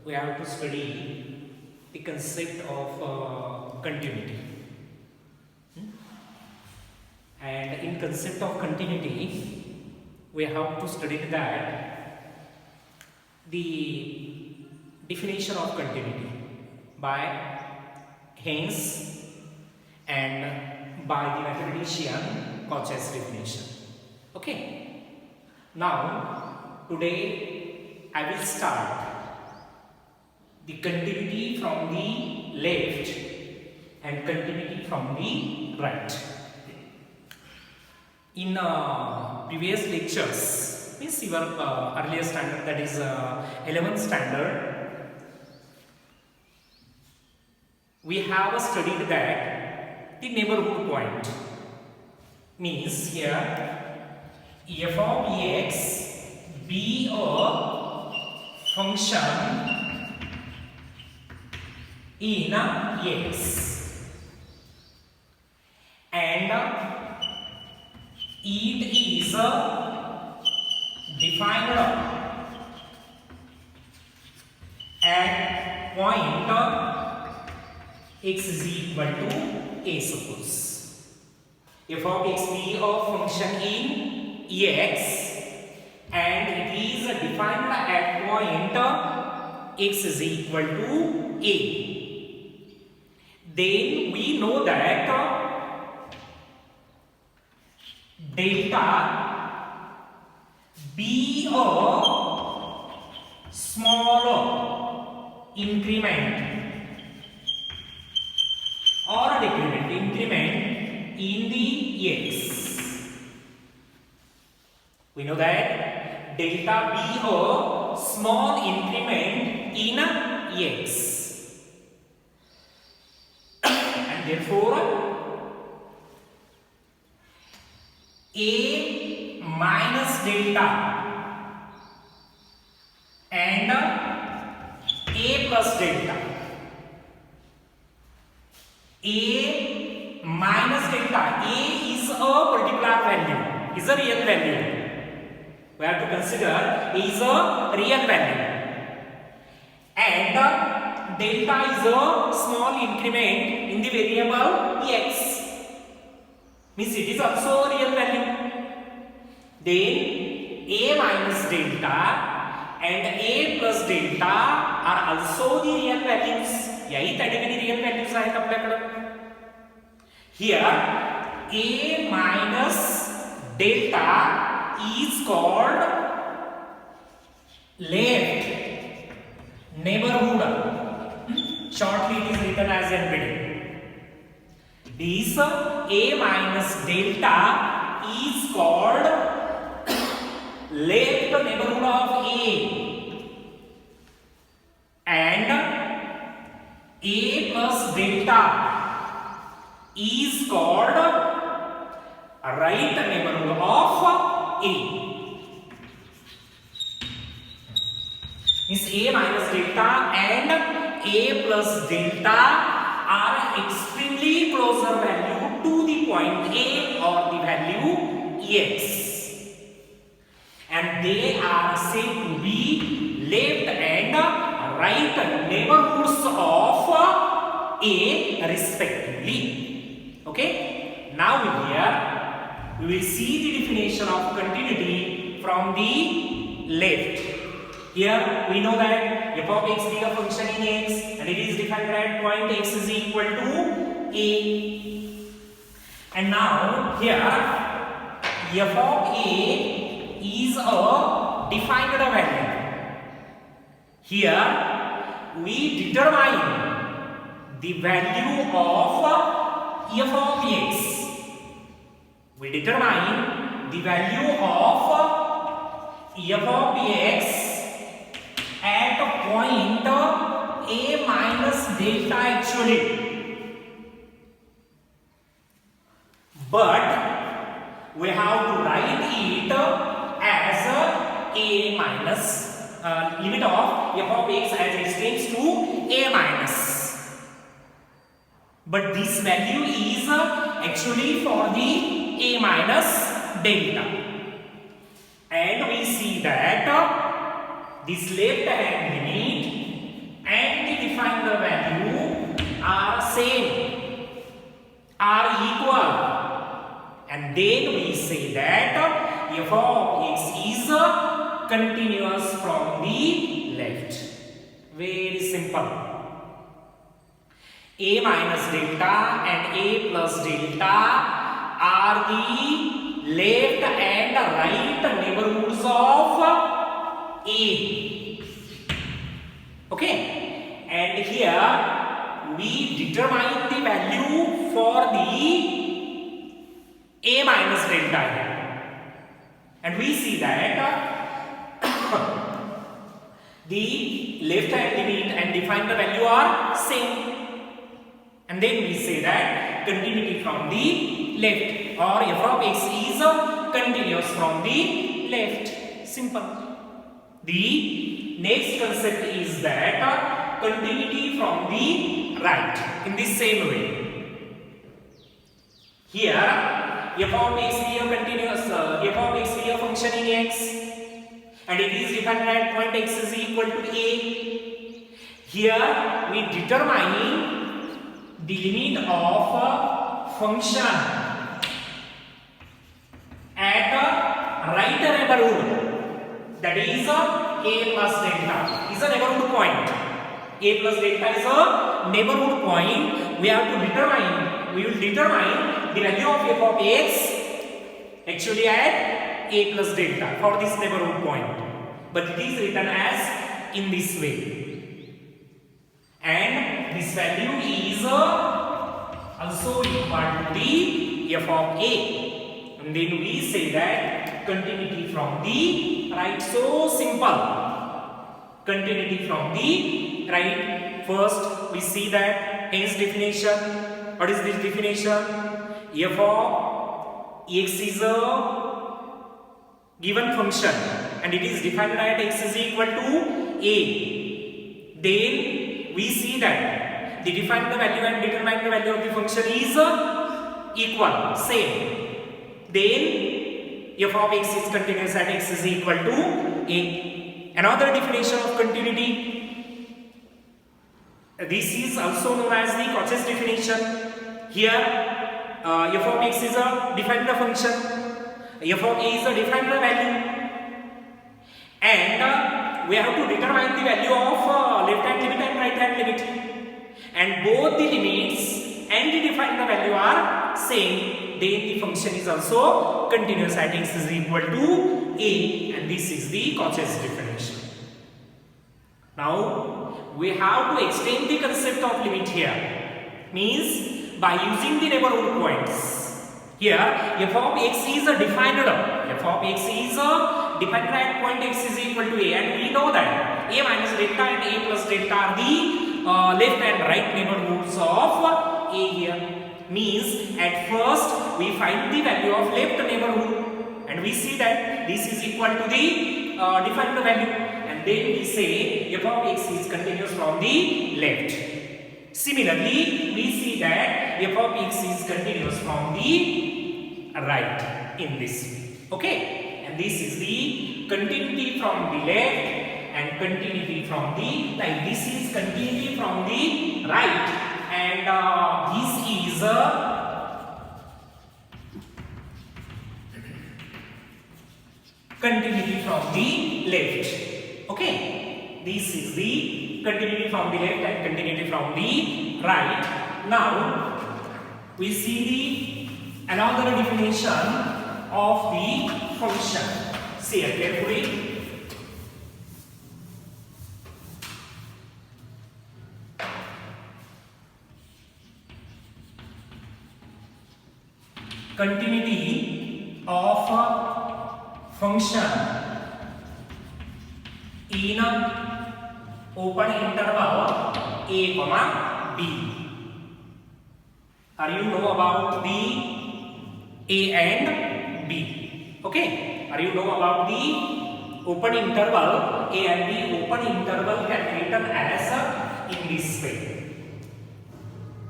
we have to study the concept of continuity. And in concept of continuity, we have to study that the definition of continuity by Haynes and by the mathematician Cauchy's definition. Okay. Now, today I will start the continuity from the left and continuity from the right. In previous lectures, means your earlier standard, that is 11th standard, we have studied that the neighborhood point means here f of x be a function in x and it is defined at point x is equal to a, suppose f of x be a function in x and it is defined at point x is equal to a. Then we know that delta be a small increment or a decrement in the x. We know that delta be a small increment in x. Therefore, a minus delta and a plus delta. A minus delta, a is a particular value, is a real value. We have to consider a is a real value. And delta is a small increment in the variable x, means it is also a real value. Then a minus delta and a plus delta are also the real values. यही त्या ठिकाणी real values आहेत आपल्याकडे. Here a minus delta is called left neighborhood. Shortly it is written as NBD. This a minus delta is called left neighborhood of a and a plus delta is called right neighborhood of a. Means a minus delta and a plus delta are extremely closer value to the point A or the value x, and they are said to be left and right neighborhoods of A respectively. Okay, now here we will see the definition of continuity from the left. Here we know that f of x be a function in x and it is defined at point x is equal to a. And now here f of a is a defined value. Here we determine the value of f of x. We determine the value of f of x at a point a minus delta actually, but we have to write it as a minus limit of f of x as it extends to a minus, but this value is actually for the a minus delta, and we see that this left hand limit continuous from the left. Very simple. A minus delta and A plus delta are the left and right neighborhoods of A. Okay, and here we determine the value for the A minus delta here, and we see that the left hand limit and define the value are same, and then we say that continuity from the left, or f of x is continuous from the left. Simple. The next concept is that continuity from the right in the same way. Here f of x be a continuous, f of x be a function in x, and it is defined at point x is equal to a. Here we determine the limit of a function at a right neighborhood, that is a plus delta is a neighborhood point. A plus delta is a neighborhood point. We have to determine, we will determine the value of f of x actually at a plus delta for this neighborhood point, but it is written as in this way, and this value is also equal to the f of a, and then we say that continuity from the right. So simple. Continuity from the right. First we see that hence definition. What is this definition? F of x is a given function and it is defined at x is equal to a. Then we see that the define the value and determine the value of the function is equal, same. Then f of x is continuous at x is equal to a. Another definition of continuity, this is also known as the Cauchy's definition. Here f of x is a defined function, f of a is a defined value, and we have to determine the value of left hand limit and right hand limit, and both the limits and the defined value are same. Then the function is also continuous at x is equal to a, and this is the Cauchy's definition. Now we have to extend the concept of limit here, means by using the neighborhood points. Here f of x is a defined, f of x is a defined at point x is equal to a, and we know that a minus delta and a plus delta are the left and right neighborhoods of a here. Means at first we find the value of left neighborhood and we see that this is equal to the defined value, and then we say f of x is continuous from the left. Similarly, we see that f of x is continuous from the right in this way. Okay, and this is the continuity from the left and continuity from the right. This is continuity from the right, and this is continuity from the left. Okay, this is the continuity from the left and continuity from the right. Now we see the another definition of the function. See it carefully. Continuity of a function in open interval a comma b. Are you know about the a and b? Okay, are you know about the open interval a and b? Open interval can be written as in this way.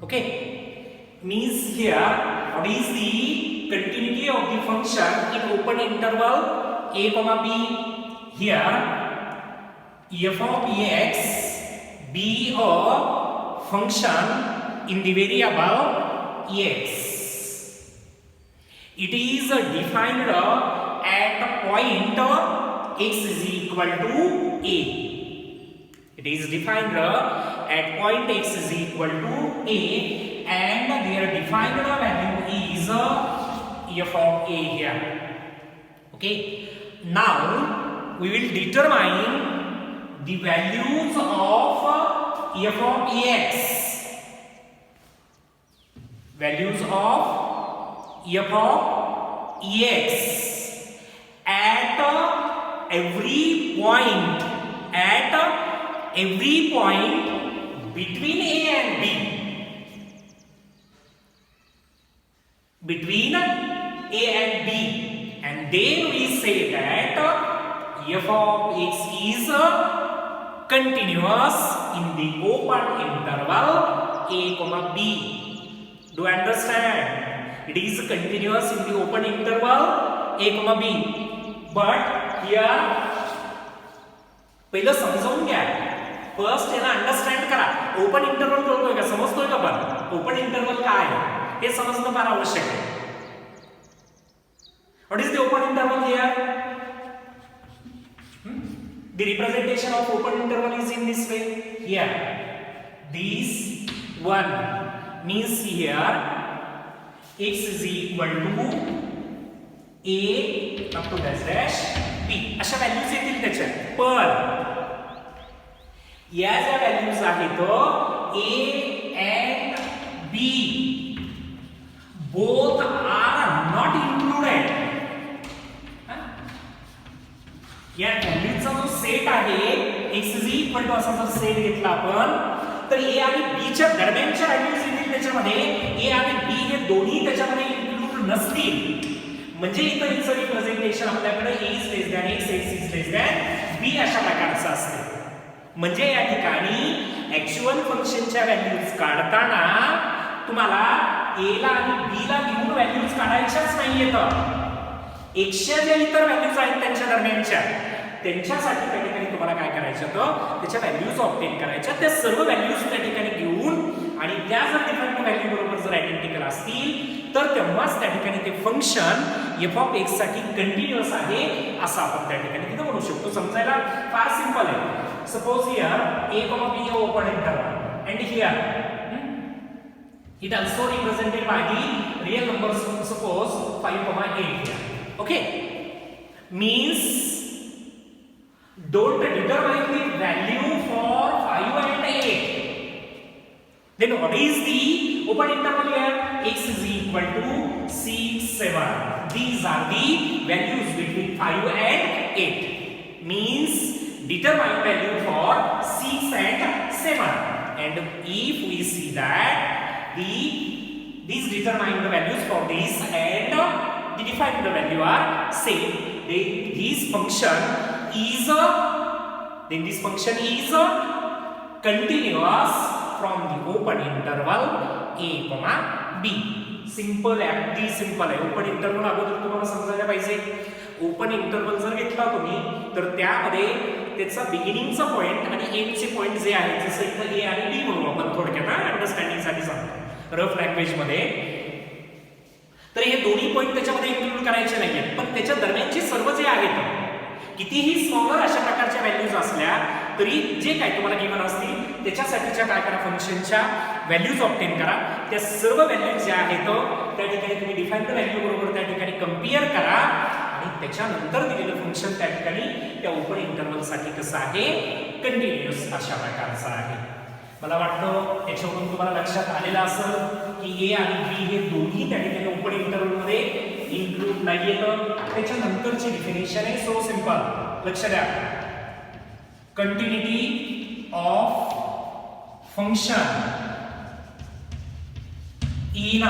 Okay, means here what is the continuity of the function in open interval a comma b? Here f of x be a function in the variable x. It is defined at a point x is equal to a. It is defined at point x is equal to a, and their defined value is f of a here. Okay. Now we will determine the values of f of x. Values of f of ex at every point between a and b. Between a and b, and then we say that f of x is continuous in the open interval a comma b. Do you understand? It is continuous in the open interval a comma b. But here पहिलं समजावून घ्या. First याला understand करा. Open interval कळतोय का? समजतोय का? पण open interval काय आहे हे समजणं फार आवश्यक आहे. What is the open interval here? The representation of open interval is in this way. Here, this one means here x is equal to a up to dash dash b. अशा values येतील त्याच्यात. पण या ज्या values आहेत a and b both are not included. या व्हॅल्यूचा जो set आहे x is equal to असा जर सेट घेतला आपण, तर a आणि b च्या दरम्यानच्या व्हॅल्यूज येतील त्याच्यामध्ये. a आणि b हे दोन्ही त्याच्यामध्ये इन्क्लूड नसतील. म्हणजे इथं हिचं रिप्रेझेंटेशन आपल्याकडे a is less than x, x is less than b अशा प्रकारचं असते. म्हणजे या ठिकाणी ऍक्च्युअल फंक्शनच्या व्हॅल्यूज काढताना तुम्हाला a ला आणि b ला घेऊन व्हॅल्यूज काढायच्याच नाहीयेत. एकशे ज्या इतर व्हॅल्यूज आहेत त्यांच्या दरम्यानच्या, त्यांच्यासाठी त्या ठिकाणी तुम्हाला काय करायचं होतं, त्याच्या व्हॅल्यूज ऑब्टेन करायच्या. त्या सर्व व्हॅल्यूज त्या ठिकाणी घेऊन आणि त्या जर डिफरंट व्हॅल्यू बरोबर जर आयडेंटिकल असतील तर तेव्हाच त्या ठिकाणी ते फंक्शन f ऑफ x साठी कंटिन्युअस आहे असं आपण त्या ठिकाणी तिथे म्हणू शकतो. समजायला फार सिंपल आहे. सपोज हियर a, b हे open interval and here it also represented by the real numbers, suppose 5, 8 here. Okay, means don't determine the value for 5 and 8. Then what is the open interval here? X is equal to 6, 7. These are the values between 5 and 8. Means determine value for 6 and 7. And if we see that these determine the values for this and the defined value are same, then this function is continuous from the open interval a comma b. Simple आहे, अगदी simple आहे. Open interval अगोदर तुम्हाला समजायला पाहिजे. Open interval जर घेतला तुम्ही तर त्यामध्ये त्याचा बिगिनिंगचा पॉइंट आणि एंडचे पॉइंट जे आहेत, जसं इथं ए आणि बी म्हणू आपण थोडक्यात अंडरस्टँडिंगसाठी सांगतो रफ लँग्वेज मध्ये. तर हे दोन्ही पॉइंट त्याच्यामध्ये इन्क्लूड करायचे नाहीयेत, पण त्याच्या दरम्यानचे सर्व जे आहेत कितीही स्मॉलर अशा प्रकारच्या व्हॅल्यूज असल्या तरी जे काय तुम्हाला गिवन असतील त्याच्यासाठीच्या काय करा, फंक्शनच्या व्हॅल्यूज ऑब्टेन करा. त्या सर्व व्हॅल्यूज ज्या आहेत त्या ठिकाणी तुम्ही डिफाइन्ड व्हॅल्यू बरोबर त्या ठिकाणी कंपेअर करा आणि त्याच्यानंतर दिलेलं फंक्शन त्या ठिकाणी त्या ओपन इंटरवलसाठी कसं आहे, कंटिन्युअस अशा प्रकारचं आहे. मला वाटतं याच्यावरून तुम्हाला लक्षात आलेलं असेल की ए आणि बी हे दोन्ही त्या ठिकाणी ओपन इंटरवल मध्ये इन्क्लूड नाहीयेत. त्याच्यानंतरची डिफिनेशन आहे सो सिंपल, लक्ष द्या. कंटिन्युटी ऑफ फंक्शन इन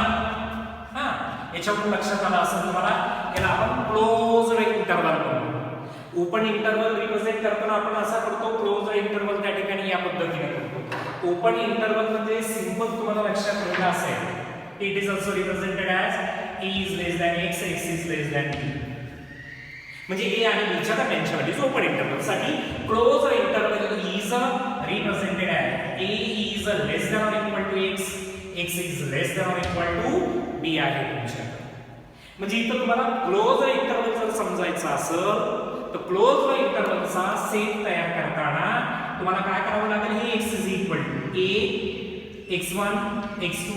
याच्यावरून लक्षात आलं असेल तुम्हाला, याला आपण क्लोज्ड इंटरवल म्हणतो. ओपन इंटरवल रिप्रेझेंट करताना आपण असा करतो, क्लोज्ड इंटरवल त्या ठिकाणी या पद्धतीने करतो. ओपन इंटरवल म्हणजे सिंपल तुम्हाला लक्षात ठेवलं असेल, it is also represented as a is less than x, x is less than b. म्हणजे a आणि b च्या दरम्यानच्या व्हॅल्यूज ओपन इंटरवल साठी closed interval is represented as a is less than or equal to x, x is less than or equal to b आहे तुमच्याकडे. म्हणजे इथं तुम्हाला क्लोज्ड इंटरवल जर समजायचं असेल तर क्लोज्ड इंटरव्हलचा सेट तयार करताना तुम्हाला काय करावं लागेल, हे x is equal to a x1 x2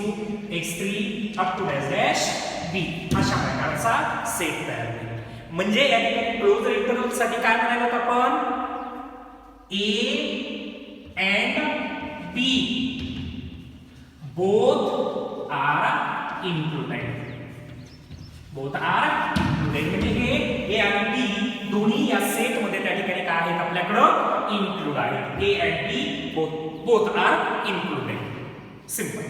x3 up to dash dash b अशा प्रकारचा सेट तयार होईल. म्हणजे या ठिकाणी क्लोज्ड इंटरव्हल साठी काय म्हणालो आपण, a and b both are included. Both are included म्हणजे हे a आणि b दोन्ही या सेट मध्ये त्या ठिकाणी काय आहेत आपल्याकडे इन्क्लूड आहेत. a and b both are included. Simple.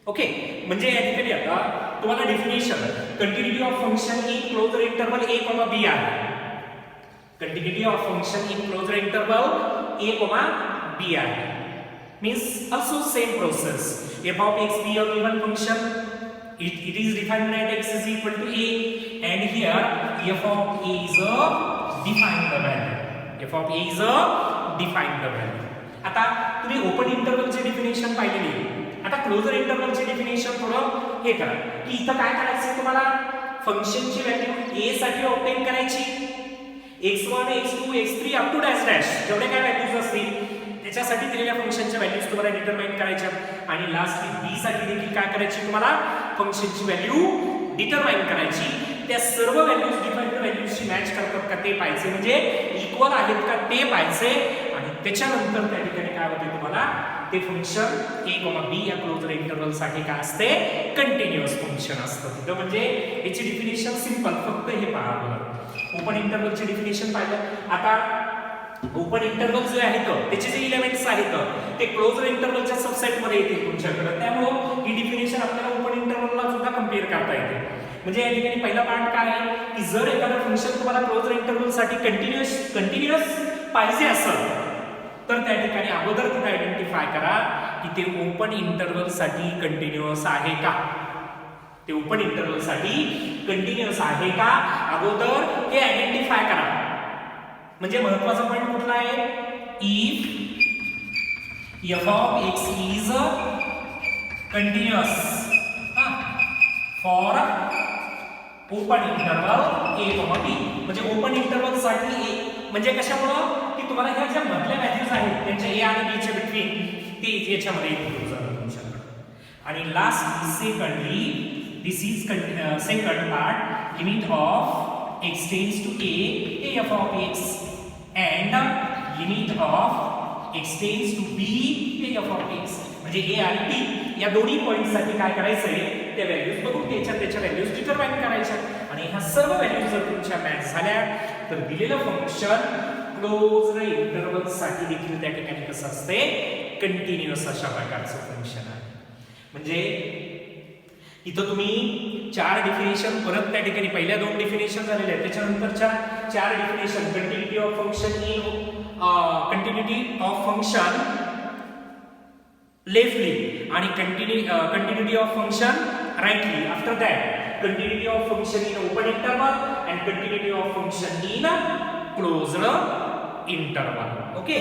Okay, म्हणजे या ठिकाणी आता तुम्हाला definition continuity of function in closed interval a, b आहे. Continuity of function in closed interval a, b आहे. Means also same process. f of x be a given function. It is defined that x is equal to a, and here f of a is a defined the value. f of a is a defined the value. आता तुम्ही open इंटरवलचे definition पाहिलेली. आता closure इंटरवलचे definition थोडं हे करा की इथं काय करायचं तुम्हाला, फंक्शनची व्हॅल्यू a साठी ऑब्टेन करायची, x1 x2 x3 up to dash dash जेवढे काय व्हॅल्यूज असतील त्याच्यासाठी दिलेल्या फंक्शनच्या व्हॅल्यूज तुम्हाला डिटरमाइन करायच्या, आणि लास्टली b साठी देखील काय करायची तुम्हाला फंक्शनची व्हॅल्यू डिटरमाइन करायची. त्या सर्व व्हॅल्यूज डिफाइन्ड व्हॅल्यूजशी मॅच करतात का ते पाहायचे, म्हणजे इक्वल आहेत का ते पाहायचे, आणि त्याच्यानंतर त्या ठिकाणी काय होते तुम्हाला ते फंक्शन a, b या क्लोज्ड इंटरवल साठी काय असते, कंटिन्युअस फंक्शन असतं तिथं. म्हणजे याची डेफिनेशन सिंपल, फक्त हे पहा. ओपन इंटरवलचे डेफिनेशन पाहिलं. आता ओपन इंटरवल जे आहेत त्याचे जे एलिमेंट्स आहेत ते क्लोज्ड इंटरवलच्या सबसेट मध्ये येतील तुमच्याकडे, त्यामुळे ही डेफिनेशन आपल्याला ओपन इंटरवलला सुद्धा कंपेअर करता येते. म्हणजे या ठिकाणी पहिला पार्ट काय आहे की जर एखादं फंक्शन तुम्हाला क्लोज्ड इंटरवल साठी कंटिन्युअस पाहिजे असेल तर त्या ठिकाणी अगोदर तुम्ही आयडेंटिफाय करा की ते ओपन इंटरवल साठी कंटिन्युअस आहे का, ते ओपन इंटरवल साठी कंटिन्युअस आहे का अगोदर हे आयडेंटिफाय करा. म्हणजे महत्त्वाचा पॉइंट कुठला आहे, if f of x is continuous for open interval a, b. म्हणजे ओपन इंटरवल साठी a म्हणजे कशामुळे की तुम्हाला ह्या ज्या मधल्या व्हॅल्यूज आहेत त्यांच्या a आणि b च्या बिटवीन ते याच्यामध्ये इन्क्लूड झालं तुमच्याकडे. आणि last secondly this is second part, limit of x tends to a f of x and limit of x tends to b f of x. म्हणजे a आणि b या दोन्ही पॉइंट साठी काय करायचंय, त्या व्हॅल्यूज बघून त्याच्या व्हॅल्यूज डिटरमाइन करायच्या, आणि ह्या सर्व व्हॅल्यूज जर तुमच्या मॅच झाल्या तर दिलेलं फंक्शन क्लोज्ड इंटरवल साठी देखील त्या ठिकाणी कसं असते, कंटिन्युअस अशा प्रकारचं फंक्शन आहे. म्हणजे इथं तुम्ही चार डेफिनेशन परत त्या ठिकाणी पहिल्या दोन डेफिनेशन झालेले आहेत, त्याच्यानंतरच्या चार definition continuity of function in continuity of function leftly आणि continuity of function rightly. After that continuity of function in open interval and continuity of function in closed interval. Okay.